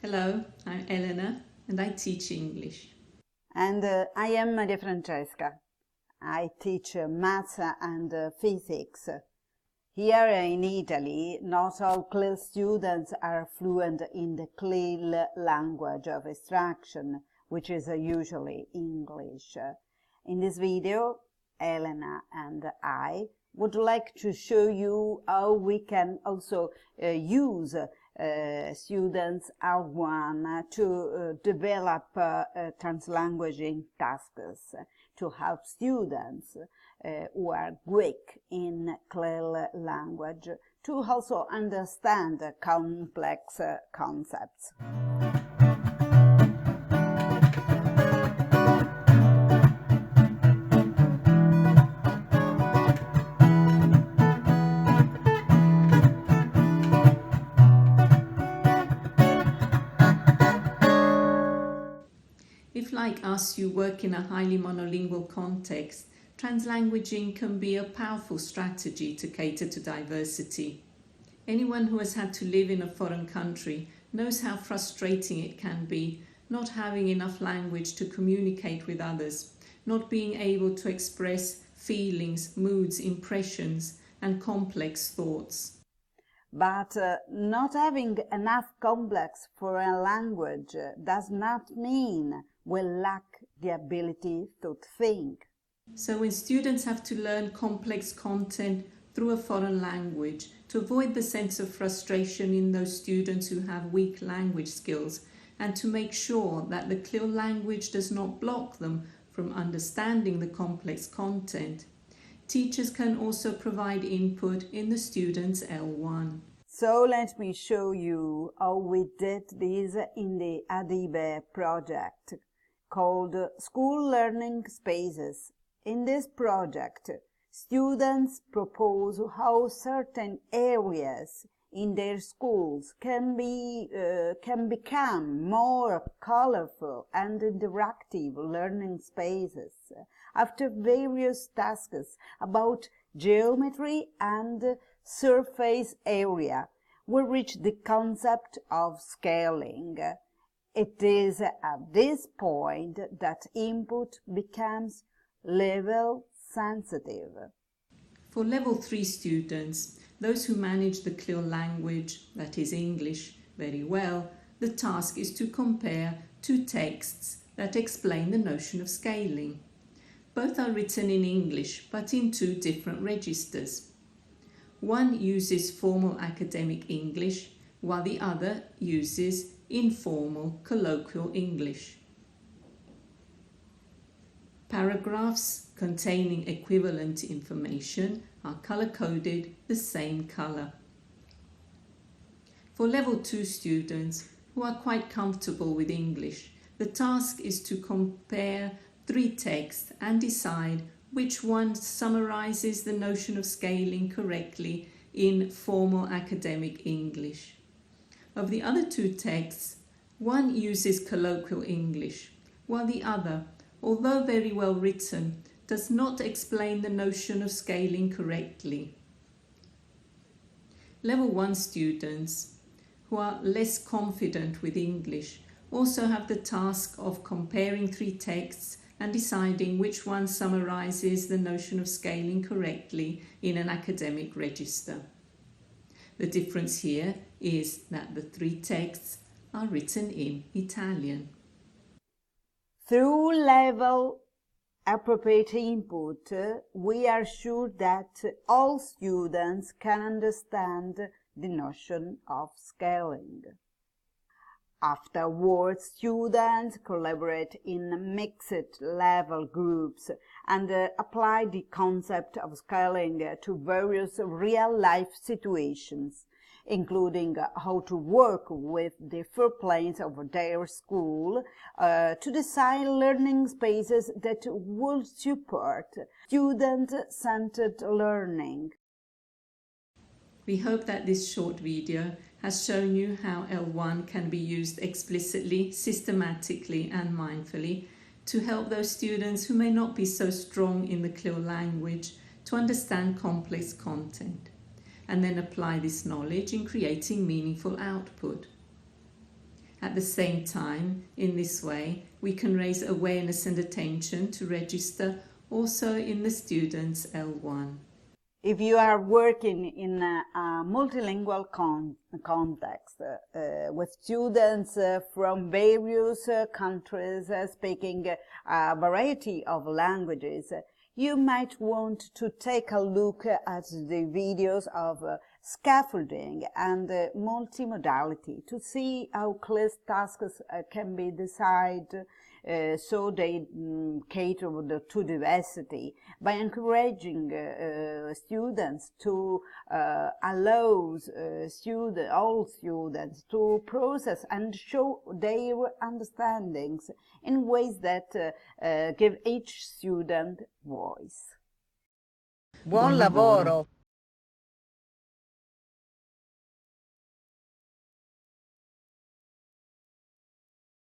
Hello, I'm Elena and I teach English. And I am Maria Francesca. I teach maths and physics. Here in Italy, not all CLIL students are fluent in the CLIL language of instruction, which is usually English. In this video, Elena and I would like to show you how we can also use students R1 to develop translanguaging tasks to help students who are weak in CLIL language to also understand complex concepts. If, like us, you work in a highly monolingual context, translanguaging can be a powerful strategy to cater to diversity. Anyone who has had to live in a foreign country knows how frustrating it can be not having enough language to communicate with others, not being able to express feelings, moods, impressions, and complex thoughts. But not having enough complex for a language does not mean we lack the ability to think. So when students have to learn complex content through a foreign language, to avoid the sense of frustration in those students who have weak language skills, and to make sure that the CLIL language does not block them from understanding the complex content, teachers can also provide input in the students' L1. So let me show you how we did this in the ADiBE project called School Learning Spaces. In this project, students propose how certain areas in their schools can become more colorful and interactive learning spaces after various tasks about geometry and surface area. We reach the concept of scaling. It is at this point that input becomes level sensitive. For Level 3 students, those who manage the CLIL language, that is English, very well, the task is to compare two texts that explain the notion of scaling. Both are written in English, but in two different registers. One uses formal academic English, while the other uses informal colloquial English. Paragraphs containing equivalent information are color-coded the same color. For Level 2 students who are quite comfortable with English, the task is to compare three texts and decide which one summarizes the notion of scaling correctly in formal academic English. Of the other two texts, one uses colloquial English, while the other, although very well written, does not explain the notion of scaling correctly. Level 1 students who are less confident with English also have the task of comparing three texts and deciding which one summarizes the notion of scaling correctly in an academic register. The difference here is that the three texts are written in Italian. Through level appropriate input, we are sure that all students can understand the notion of scaling. Afterwards, students collaborate in mixed level groups and apply the concept of scaling to various real-life situations, including how to work with the floorplans of their school to design learning spaces that will support student-centered learning. We hope that this short video has shown you how L1 can be used explicitly, systematically and mindfully to help those students who may not be so strong in the CLIL language to understand complex content, and then apply this knowledge in creating meaningful output. At the same time, in this way, we can raise awareness and attention to register also in the students L1. If you are working in a multilingual context with students from various countries speaking a variety of languages, you might want to take a look at the videos of scaffolding and multimodality to see how CLIL tasks can be designed so they cater to diversity, by encouraging students to allow all students to process and show their understandings in ways that give each student voice. Buon lavoro!